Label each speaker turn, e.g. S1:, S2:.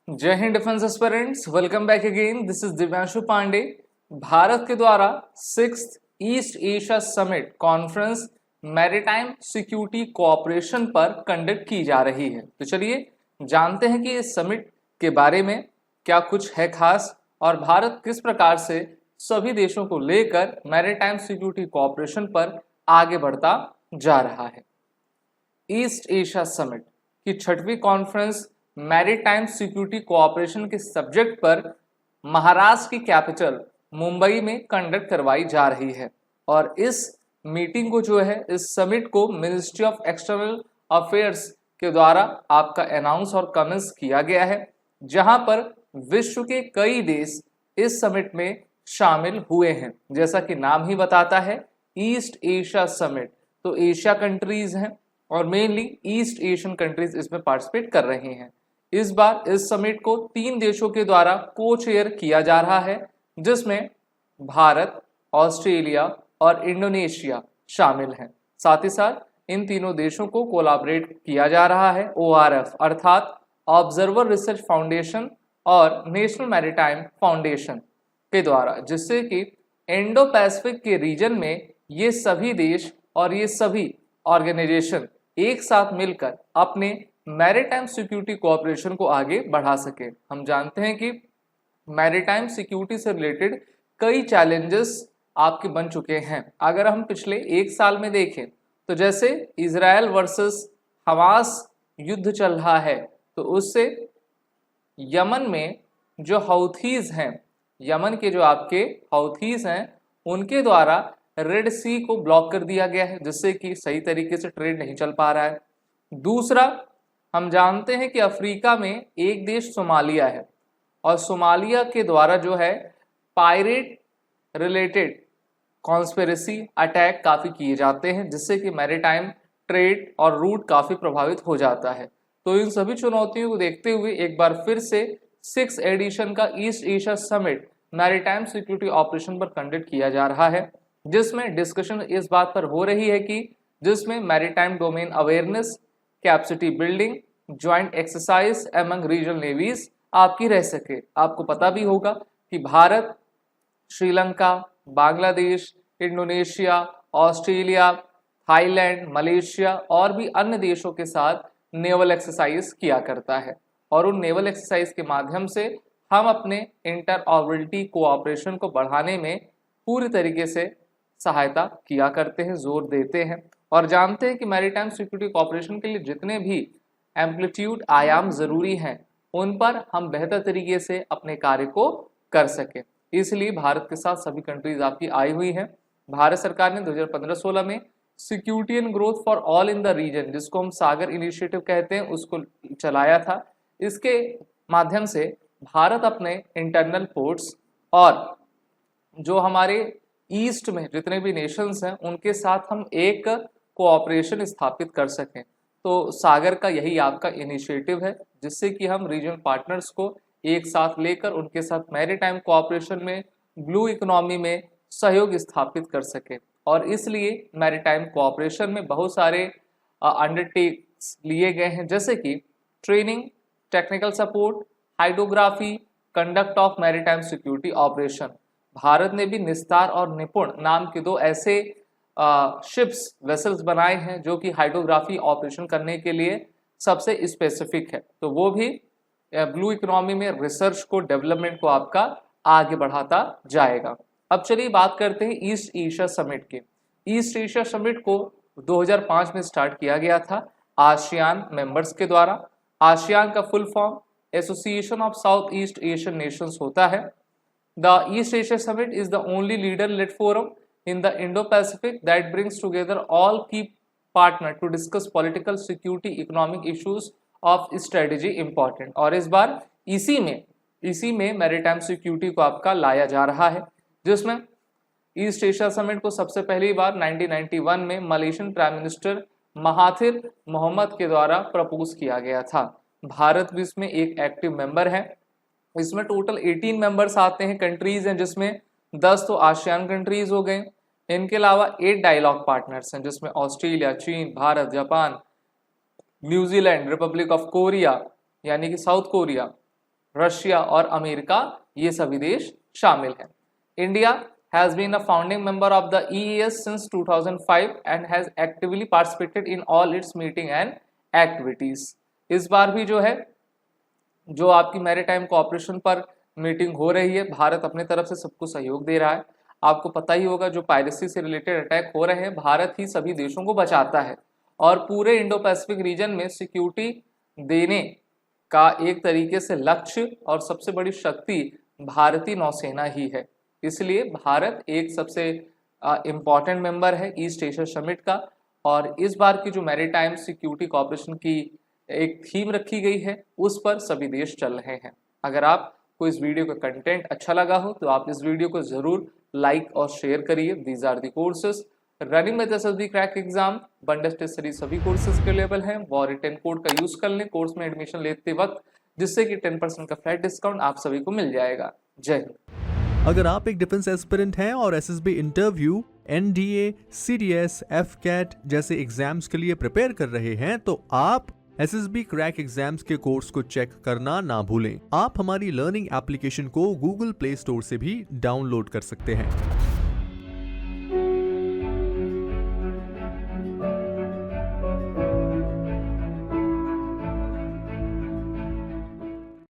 S1: जय हिंद defence aspirants, welcome back again. This is Divyanshu Pandey. Bharat के द्वारा 6th East Asia Summit conference maritime security cooperation पर कंडक्ट की जा रही है। तो चलिए जानते हैं कि इस समिट के बारे में क्या कुछ है खास और भारत किस प्रकार से सभी देशों को लेकर मैरीटाइम सिक्योरिटी कोऑपरेशन पर आगे बढ़ता जा रहा है। ईस्ट एशिया समिट की 6वीं कॉन्फ्रेंस मैरीटाइम सिक्योरिटी कोऑपरेशन के सब्जेक्ट पर महाराष्ट्र की कैपिटल मुंबई में कंडक्ट करवाई जा रही है और इस मीटिंग को जो है, इस समिट को मिनिस्ट्री ऑफ एक्सटर्नल अफेयर्स के द्वारा आपका अनाउंस और कमेंस किया गया है, जहां पर विश्व के कई देश इस समिट में शामिल हुए हैं। जैसा कि नाम ही बताता है, ईस्ट एशिया समिट, तो एशिया कंट्रीज हैं और मेनली ईस्ट एशियन कंट्रीज इसमें पार्टिसिपेट कर रहे हैं। इस बार इस समिट को 3 देशों के द्वारा को चेयर किया जा रहा है, जिसमें भारत, ऑस्ट्रेलिया और इंडोनेशिया शामिल हैं। साथ ही साथ इन तीनों देशों को कोलैबोरेट किया जा रहा है ORF अर्थात ऑब्जर्वर रिसर्च फाउंडेशन और नेशनल मैरीटाइम फाउंडेशन के द्वारा, जिससे कि इंडो पैसिफिक के रीजन में ये सभी देश और ये सभी ऑर्गेनाइजेशन एक साथ मिलकर अपने मैरीटाइम सिक्योरिटी कोऑपरेशन को आगे बढ़ा सके। हम जानते हैं कि मैरीटाइम सिक्योरिटी से रिलेटेड कई चैलेंजेस आपके बन चुके हैं। अगर हम पिछले 1 साल में देखें तो जैसे इजराइल वर्सेस हमास युद्ध चल रहा है, तो उससे यमन में जो हौथीज हैं, यमन के जो आपके हौथीज हैं, उनके द्वारा रेड सी को ब्लॉक कर दिया गया है, जिससे कि सही तरीके से ट्रेड नहीं चल पा रहा है। दूसरा, हम जानते हैं कि अफ्रीका में एक देश सोमालिया है और सोमालिया के द्वारा जो है पायरेट रिलेटेड कॉन्स्पिरेसी अटैक काफ़ी किए जाते हैं, जिससे कि मैरीटाइम ट्रेड और रूट काफ़ी प्रभावित हो जाता है। तो इन सभी चुनौतियों को देखते हुए एक बार फिर से 6th एडिशन का east Asia summit maritime security operation पर कंडक्ट किया जा रहा है, जिसमें डिस्कशन इस बात पर हो रही है कि जिसमें maritime domain awareness, capacity building, joint exercise among regional navies आपकी रह सके। आपको पता भी होगा कि Bharat, Sri Lanka, Bangladesh, Indonesia, Australia, Thailand, Malaysia और भी अन्य देशों के साथ नेवल एक्सरसाइज किया करता है और उन नेवल एक्सरसाइज के माध्यम से हम अपने इंटर ऑर्बिटल कोऑपरेशन को बढ़ाने में पूरी तरीके से सहायता किया करते हैं, जोर देते हैं और जानते हैं कि मैरीटाइम सिक्योरिटी कोऑपरेशन के लिए जितने भी एम्पलीट्यूड आयाम जरूरी हैं, उन पर हम बेहतर तरीके से अपने कार्य को कर सकें। इसलिए भारत के साथ सभी कंट्रीज आपकी आई हुई हैं। भारत सरकार ने 2015-16 में security and growth for all in the region, जिसको हम सागर इनिशिएटिव कहते हैं, उसको चलाया था। इसके माध्यम से भारत अपने इंटरनल पोर्ट्स और जो हमारे ईस्ट में जितने भी नेशंस हैं, उनके साथ हम एक कोऑपरेशन स्थापित कर सकें। तो सागर का यही आपका इनिशिएटिव है, जिससे कि हम रीजनल पार्टनर्स को एक साथ लेकर उनके साथ मैरीटाइम कोऑपरेशन में, ब्लू इकोनॉमी में सहयोग स्थापित कर सके। और इसलिए मैरीटाइम कोऑपरेशन में बहुत सारे अंडरटेक्स लिए गए हैं, जैसे कि training, technical support, hydrography, conduct of maritime security operation. Bharat ने भी निस्तार और निपुण नाम के 2 ऐसे शिप्स वेसल्स बनाए हैं जो कि हाइड्रोग्राफी ऑपरेशन करने के लिए सबसे स्पेसिफिक है। तो वो भी ब्लू इकोनॉमी में रिसर्च को, डेवलपमेंट को आपका आगे बढ़ाता जाएगा। अब चलिए बात करते हैं ईस्ट एशिया समिट के। ईस्ट एशिया समिट को 2005 में स्टार्ट किया गया था आसियान मेंबर्स के द्वारा। आसियान का full form association of south east Asian Nations होता है। The East Asia Summit is the only leader-led forum in the Indo-Pacific that brings together all key partners to discuss political, security, economic issues of strategy important। और इस बार इसी में maritime security को आपका लाया जा रहा है, जिसमें ईस्ट एशिया समिट को सबसे पहली बार 1991 में Malaysian prime minister Mahathir Mohamad के द्वारा प्रपोज किया गया था। भारत भी इसमें एक एक्टिव मेंबर है। इसमें टोटल 18 मेंबर्स आते हैं, कंट्रीज हैं, जिसमें 10 तो आसियान कंट्रीज हो गए। इनके अलावा 8 डायलॉग पार्टनर्स हैं, जिसमें ऑस्ट्रेलिया, चीन, Bharat, Japan, New Zealand, Republic of Korea यानी कि साउथ कोरिया, रशिया और अमेरिका, ये सभी देश शामिल हैं। India has been a founding member of the EES since 2005 and has actively participated in all its meeting and activities। इस बार भी जो है जो आपकी मैरीटाइम कोऑपरेशन पर मीटिंग हो रही है, भारत अपने तरफ से सबको सहयोग दे रहा है। आपको पता ही होगा जो पायरेसी से रिलेटेड अटैक हो रहे हैं, भारत ही सभी देशों को बचाता है और पूरे इंडो पैसिफिक रीजन में सिक्योरिटी देने का एक तरीके से लक्ष्य और सबसे बड़ी शक्ति भारतीय नौसेना ही है। इसलिए भारत एक सबसे इम्पॉर्टेंट मेंबर है ईस्ट एशिया समिट का। और इस बार की जो मैरीटाइम सिक्योरिटी कोऑपरेशन की एक थीम रखी गई है, उस पर सभी देश चल रहे हैं। अगर आपको इस वीडियो का कंटेंट अच्छा लगा हो तो आप इस वीडियो को जरूर लाइक और शेयर करिए। These are the courses running with SSB crack exam, बंडस टेस्ट सीरीज सभी कोर्सेज अवेलेबल हैं। वो रिटन कोड का यूज कर लें कोर्स में एडमिशन लेते वक्त, जिससे कि 10% का फ्लैट डिस्काउंट आप सभी को मिल जाएगा। जय हिंद।
S2: अगर आप एक डिफेंस एस्पिरेंट हैं और SSB interview, NDA, CDS, AFCAT जैसे एग्जाम्स के लिए प्रिपेयर कर रहे हैं तो आप एसएसबी क्रैक एग्जाम्स के कोर्स को चेक करना ना भूलें। आप हमारी लर्निंग एप्लीकेशन को गूगल प्ले स्टोर से भी डाउनलोड कर सकते हैं।